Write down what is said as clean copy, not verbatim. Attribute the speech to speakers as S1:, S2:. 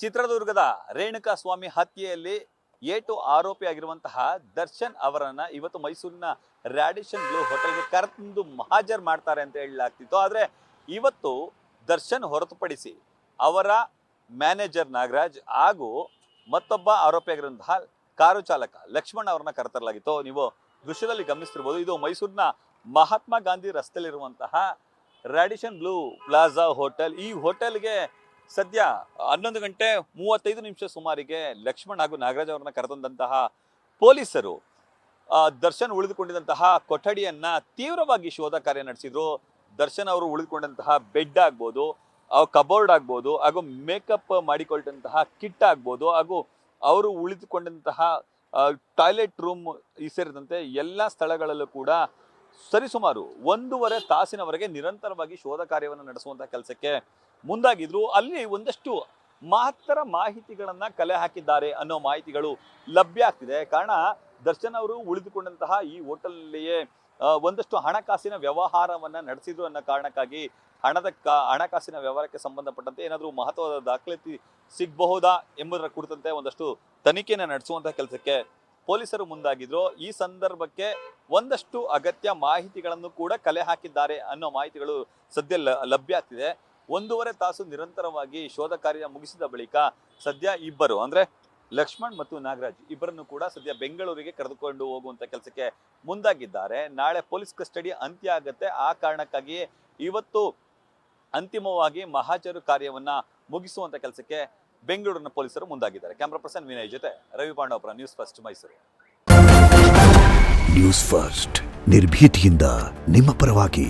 S1: ಚಿತ್ರದುರ್ಗದ ರೇಣುಕಾ ಸ್ವಾಮಿ ಹತ್ಯೆಯಲ್ಲಿ ಏಟು ಆರೋಪಿಯಾಗಿರುವಂತಹ ದರ್ಶನ್ ಅವರನ್ನ ಇವತ್ತು ಮೈಸೂರಿನ ರ್ಯಾಡಿಷನ್ ಬ್ಲೂ ಹೋಟೆಲ್ಗೆ ಕರೆತಂದು ಹಾಜರು ಮಾಡ್ತಾರೆ ಅಂತ ಹೇಳಲಾಗ್ತಿತ್ತು. ಆದರೆ ಇವತ್ತು ದರ್ಶನ್ ಹೊರತುಪಡಿಸಿ ಅವರ ಮ್ಯಾನೇಜರ್ ನಾಗರಾಜ್ ಹಾಗೂ ಮತ್ತೊಬ್ಬ ಆರೋಪಿಯಾಗಿರುವಂತಹ ಕಾರು ಚಾಲಕ ಲಕ್ಷ್ಮಣ್ ಅವರನ್ನ ಕರೆತರಲಾಗಿತ್ತು. ನೀವು ದೃಶ್ಯದಲ್ಲಿ ಗಮನಿಸ್ತಿರ್ಬೋದು, ಇದು ಮೈಸೂರಿನ ಮಹಾತ್ಮ ಗಾಂಧಿ ರಸ್ತೆಯಲ್ಲಿರುವಂತಹ ರ್ಯಾಡಿಷನ್ ಬ್ಲೂ ಪ್ಲಾಜಾ ಹೋಟೆಲ್. ಈ ಹೋಟೆಲ್ಗೆ ಸದ್ಯ 11:35 ಸುಮಾರಿಗೆ ಲಕ್ಷ್ಮಣ್ ಹಾಗೂ ನಾಗರಾಜ್ ಅವರನ್ನ ಕರೆತಂದಂತಹ ಪೊಲೀಸರು ದರ್ಶನ್ ಉಳಿದುಕೊಂಡಿದ್ದಂತಹ ಕೊಠಡಿಯನ್ನ ತೀವ್ರವಾಗಿ ಶೋಧ ಕಾರ್ಯ ನಡೆಸಿದ್ರು. ದರ್ಶನ್ ಅವರು ಉಳಿದುಕೊಂಡಂತಹ ಬೆಡ್ ಆಗ್ಬೋದು, ಕಬೋರ್ಡ್ ಆಗ್ಬೋದು, ಹಾಗೂ ಮೇಕಪ್ ಮಾಡಿಕೊಂಡಂತಹ ಕಿಟ್ ಆಗ್ಬೋದು, ಹಾಗೂ ಅವರು ಉಳಿದುಕೊಂಡಂತಹ ಟಾಯ್ಲೆಟ್ ರೂಮ್ ಸೇರಿದಂತೆ ಎಲ್ಲ ಸ್ಥಳಗಳಲ್ಲೂ ಕೂಡ ಸರಿಸುಮಾರು 1.5 ತಾಸಿನವರೆಗೆ ನಿರಂತರವಾಗಿ ಶೋಧ ಕಾರ್ಯವನ್ನು ನಡೆಸುವಂತಹ ಕೆಲಸಕ್ಕೆ ಮುಂದಾಗಿದ್ರು. ಅಲ್ಲಿ ಒಂದಷ್ಟು ಮಹತ್ತರ ಮಾಹಿತಿಗಳನ್ನ ಕಲೆ ಹಾಕಿದ್ದಾರೆ ಅನ್ನೋ ಮಾಹಿತಿಗಳು ಲಭ್ಯ ಆಗ್ತಿದೆ. ಕಾರಣ ದರ್ಶನ್ ಅವರು ಉಳಿದುಕೊಂಡಂತಹ ಈ ಹೋಟೆಲ್ನಲ್ಲಿಯೇ ಒಂದಷ್ಟು ಹಣಕಾಸಿನ ವ್ಯವಹಾರವನ್ನ ನಡೆಸಿದ್ರು ಅನ್ನೋ ಕಾರಣಕ್ಕಾಗಿ ಹಣಕಾಸಿನ ವ್ಯವಹಾರಕ್ಕೆ ಸಂಬಂಧಪಟ್ಟಂತೆ ಏನಾದರೂ ಮಹತ್ವದ ದಾಖಲಾತಿ ಸಿಗಬಹುದಾ ಎಂಬುದರ ಕುರಿತಂತೆ ಒಂದಷ್ಟು ತನಿಖೆಯನ್ನು ನಡೆಸುವಂತಹ ಕೆಲಸಕ್ಕೆ ಪೊಲೀಸರು ಮುಂದಾಗಿದ್ರು. ಈ ಸಂದರ್ಭಕ್ಕೆ ಒಂದಷ್ಟು ಅಗತ್ಯ ಮಾಹಿತಿಗಳನ್ನು ಕೂಡ ಕಲೆ ಹಾಕಿದ್ದಾರೆ ಅನ್ನೋ ಮಾಹಿತಿಗಳು ಸದ್ಯ ಲಭ್ಯ ಆಗ್ತಿದೆ. 1.5 ತಾಸು ನಿರಂತರವಾಗಿ ಶೋಧ ಕಾರ್ಯ ಮುಗಿಸಿದ ಬಳಿಕ ಸದ್ಯ ಇಬ್ಬರು ಅಂದ್ರೆ ಲಕ್ಷ್ಮಣ್ ಮತ್ತು ನಾಗರಾಜ್ ಇಬ್ಬರನ್ನು ಕೂಡ ಸದ್ಯ ಬೆಂಗಳೂರಿಗೆ ಕರೆದುಕೊಂಡು ಹೋಗುವಂತ ಕೆಲಸಕ್ಕೆ ಮುಂದಾಗಿದ್ದಾರೆ. ನಾಳೆ ಪೊಲೀಸ್ ಕಸ್ಟಡಿ ಅಂತ್ಯ ಆಗತ್ತೆ. ಆ ಕಾರಣಕ್ಕಾಗಿ ಇವತ್ತು ಅಂತಿಮವಾಗಿ ಮಹಾಜರು ಕಾರ್ಯವನ್ನ ಮುಗಿಸುವಂತ ಕೆಲಸಕ್ಕೆ ಬೆಂಗಳೂರಿನ ಪೊಲೀಸರು ಮುಂದಾಗಿದ್ದಾರೆ. ಕ್ಯಾಮ್ರಾ ಪರ್ಸನ್ ವಿನಯ್ ಜೊತೆ Ravi Pandavapura, news first Mysuru.
S2: News first ನಿರ್ಭೀತಿಯಿಂದ ನಿಮ್ಮ ಪರವಾಗಿ.